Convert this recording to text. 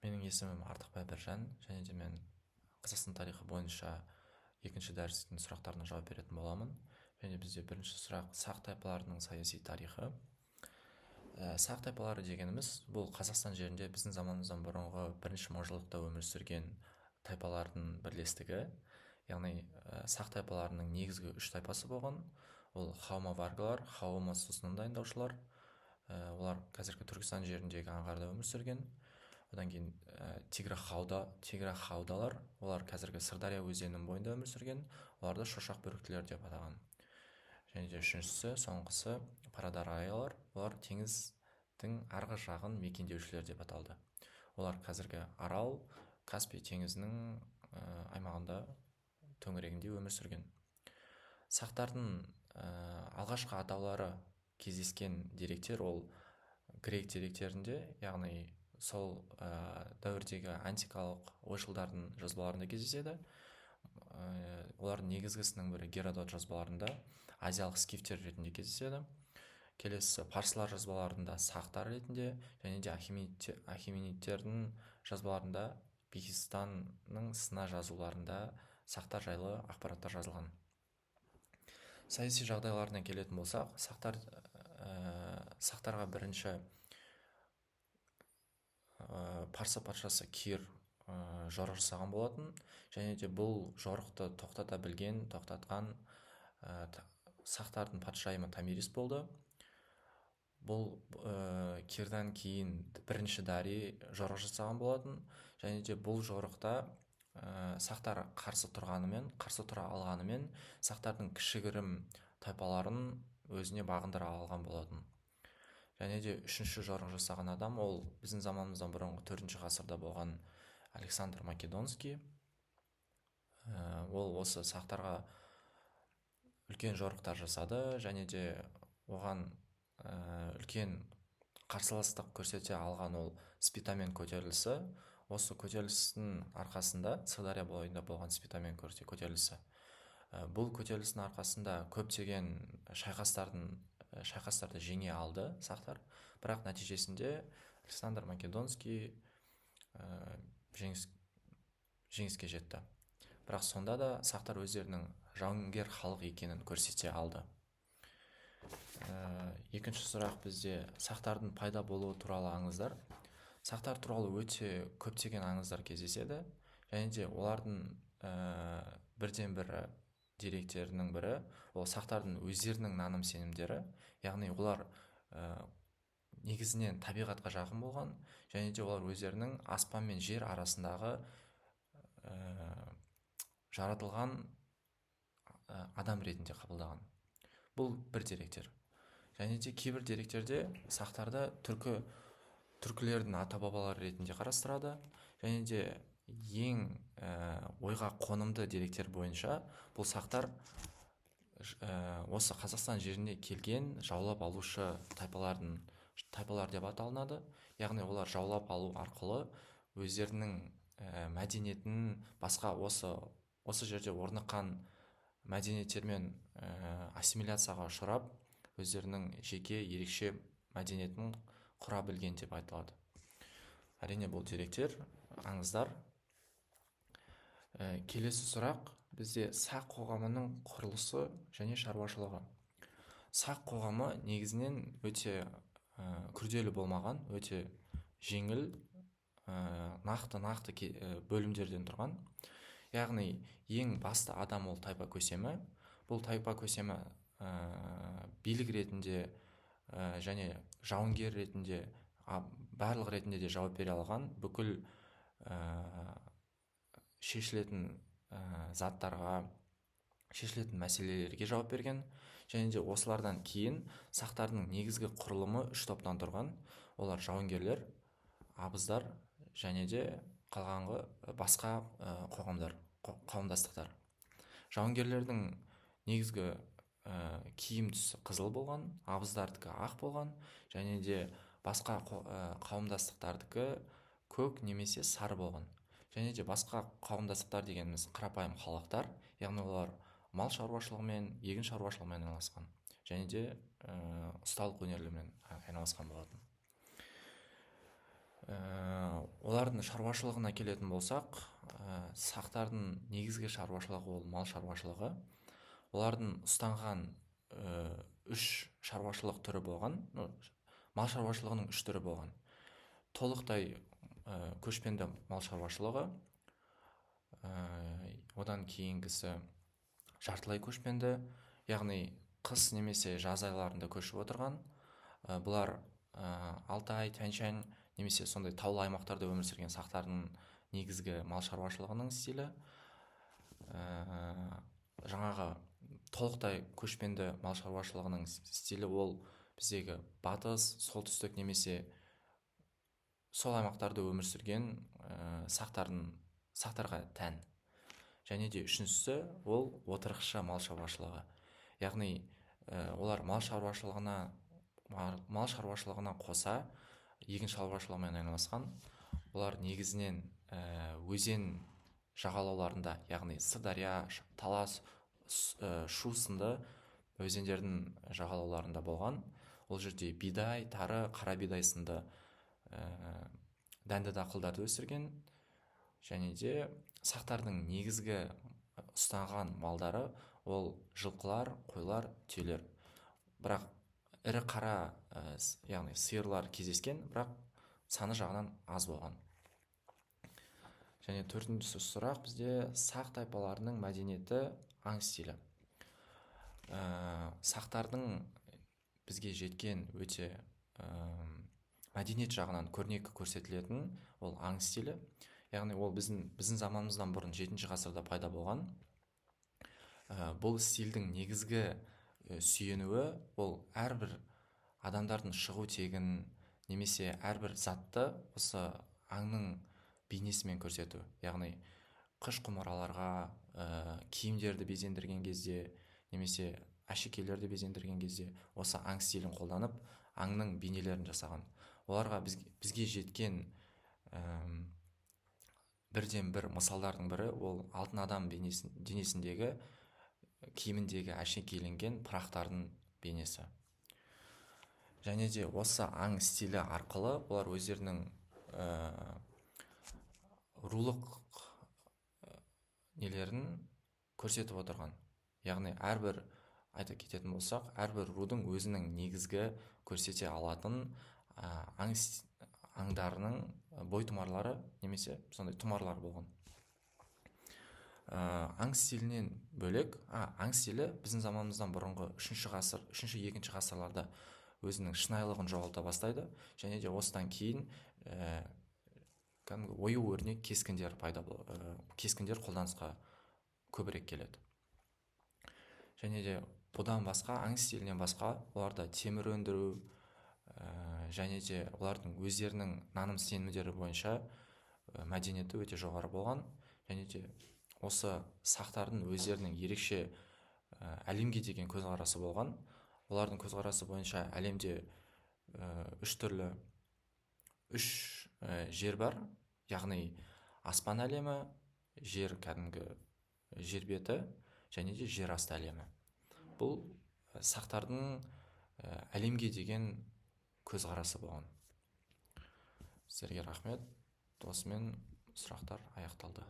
Менің есімім Артықбай Біржан, және де мен Қазақстан тарихы бойынша екінші дәрістің сұрақтарына жауап беретін боламын. Және бізде бірінші сұрақ сақ тайпаларының саяси тарихы. Сақ тайпалары дегеніміз бұл Қазақстан жерінде біздің заманымыздан бұрынғы бірінші мыңжылдықта өмір сүрген тайпалардың бірлестігі. Яғни сақ тайпаларының негізгі үш тайпасы болған. Ол хаума-варгалар, хаума сусынын дайындаушылар. Олар қазіргі Түркістан жеріндегі аңғарда өмір сүрген. Одан кейін тигро-хаудалар, олар қазіргі Сырдария өзенінің бойында өмір сүрген. Оларды шошақ бөріктілер деп атаған. Және де үшіншісі, соңғысы парадараялар, олар теңіздің арғы жағын мекендеушілер деп аталды. Олар қазіргі Арал, Каспий теңізінің аймағында төңірегінде өмір сүрген. Сақтардың алғашқы атаулары кездескен деректер ол грек деректерінде, яғни сол дәуірдегі антикалық ойшылдардың жазбаларында кездеседі. Олардың негізгісінің бірі Геродот жазбаларында азиялық скифтер ретінде кездеседі. Келесі парсылар жазбаларында сақтар ретінде, және де ахеменидтердің жазбаларында, Бехистанның сына жазуларында сақтар жайлы ақпараттар жазылған. Саяси жағдайларына келетін болсақ, сақтарға бірінші Парсы патшасы Кир жорық жасаған болатын, және де бұл жорықты тоқтатқан сақтардың патшайымы Томирис болды. Бұл Кирдан кейін бірінші Дарий жорық жасаған болатын, және де бұл жорықта сақтар қарсы тұра алғанымен сақтардың кішігірім тайпаларын өзіне бағындыра алған болатын. Және де үшінші жорық жасаған адам ол біздің заманымыздан бұрынғы 4-ші ғасырда болған Александр Македонский. Ол осы сақтарға үлкен жорықтар жасады, және де оған үлкен қарсыластық көрсете алған ол Спитамен көтерілісі. Осы көтерілістің арқасында, Сырдария бойында болған Спитамен көтерілісі, бұл көтерілістің арқасында көптеген шайқастарды жеңе алды сақтар. Бірақ нәтижесінде Александр Македонский жеңіске жетті. Бірақ сонда да сақтар өздерінің жауынгер халық екенін көрсете алды. Екінші сұрақ бізде сақтардың пайда болуы туралы аңыздар. Сақтар туралы өте көптеген аңыздар кездеседі, және де олардың бірден бірі деректерінің бірі ол сақтардың өздерінің наным сенімдері. Яғни олар негізінен табиғатқа жақын болған, және де олар өздерінің аспан мен жер арасындағы жаратылған адам ретінде қабылдаған. Бұл бір деректер. Және де кейбір деректерде сақтарды түркілердің ата-бабалары ретінде қарастырады. Және де ең ойға қонымды деректер бойынша бұл сақтар осы Қазақстан жеріне келген жаулап алушы тайпалар деп аталынады. Яғни олар жаулап алу арқылы өздерінің мәдениетін басқа осы жерде орныққан мәдениеттермен ассимиляцияға ұшырап, өздерінің жеке ерекше мәдениетін құра білген деп айтылады. Әрине бұл деректер, аңыздар. Келесі сұрақ бізде сақ қоғамының құрылысы және шаруашылығы. Сақ қоғамы негізінен өте күрделі болмаған, өте жеңіл, нақты бөлімдерден тұрған. Яғни ең басты адам ол тайпа көсемі. Бұл тайпа көсемі билік ретінде және жауынгер ретінде, барлық ретінде де жауап бере алған, бүкіл шешілетін заттарға, шешілетін мәселелерге жауап берген. Және де осылардан кейін сақтардың негізгі құрылымы 3 топтан тұрған. Олар жауынгерлер, абыздар және де қалғанғы басқа қауымдастықтар. Жауынгерлердің негізгі киім түсі қызыл болған, абыздардікі ақ болған, және де басқа қауымдастықтардікі көк немесе сары болған. Және де басқа қауымдастықтар дегеніміз қарапайым халықтар, яғни олар мал шаруашылығымен, егін шаруашылығымен айналысқан, және де ұсталық өнерлерімен айналысқан болатын. олардың шаруашылығына келетін болсақ, сақтардың негізгі шаруашылығы ол мал шаруашылығы. Олардың ұстанған үш шаруашылық түрі болған, мал шаруашылығының үш түрі болған. Толықтай көшпенді мал шаруашылығы, одан кейінгісі жартылай көшпенді, яғни қыс немесе жаз айларында көшіп отырған. Бұлар Алтай, Тянь-Шань немесе сондай таулы аймақтарда өмір сүрген сақтардың негізгі мал шаруашылығының стилі. Жаңағы толықтай көшпенді мал шаруашылығының стилі ол біздегі батыс, солтүстік немесе сол аймақтарда өмір сүрген сақтарға тән. Және де үшіншісі ол отырықшы мал шаруашылығы. Яғни олар мал шаруашылығына қоса егін шаруашылығымен айналысқан. Олар негізінен өзен жағалауларында, яғни Сырдария, Талас, Шу сынды өзендердің жағалауларында болған. Ол жерде бидай, тары, қара бидай сынды дәнді дақылдарды өсірген. Және де сақтардың негізгі ұстанған малдары ол жылқылар, қойлар, түйелер. Бірақ ірі қара, яғни сиырлар кездескен, бірақ саны жағынан аз болған. Және төртіншісі сұрақ бізде сақ тайпаларының мәдениеті, аң стилі. Сақтардың бізге жеткен өте мәдениет жағынан көрнекі көрсетілетін ол аң стилі. Яғни ол біздің заманымыздан бұрын 7-ші ғасырда пайда болған. Бұл стильдің негізгі сүйенуі ол әрбір адамдардың шығу тегін немесе әрбір затты осы аңның бейнесімен көрсету. Яғни қыш құмыраларға, киімдерді безендірген кезде немесе әшекейлерді безендірген кезде осы аң стилін қолданып аңның бейнелерін жасаған. Оларға бізге жеткен бірден бір мысалдардың бірі ол алтын адам денесіндегі киіміндегі әшекейленген пырақтардың бейнесі. Және де осы аң стилі арқылы олар өздерінің рулық нелерін көрсетіп отырған. Яғни айта кететін болсақ, әрбір рудың өзінің негізгі көрсете алатын аңдарының бойтұмарлары немесе сондай тұмарлар болған. Аң стилінен бөлек, аң стилі біздің заманымыздан бұрынғы 3-2 ғасырларда өзінің шынайылығын жоғалта бастайды. Және де осыдан кейін ою-өрнек кескіндер қолданысқа көбірек келеді. Және де бұдан басқа, аң стилінен басқа, оларда темір өндіру және де олардың өздерінің наным сенімдері бойынша мәдениеті өте жоғары болған. Және де осы сақтардың өздерінің ерекше әлемге деген көзқарасы болған. Олардың көзқарасы бойынша әлемде үш жер бар, яғни аспан әлемі, жер кәдімгі жер беті және де жер асты әлемі. Бұл сақтардың әлемге деген көзқарасы болған. Сіздерге рахмет. Осымен сұрақтар аяқталды.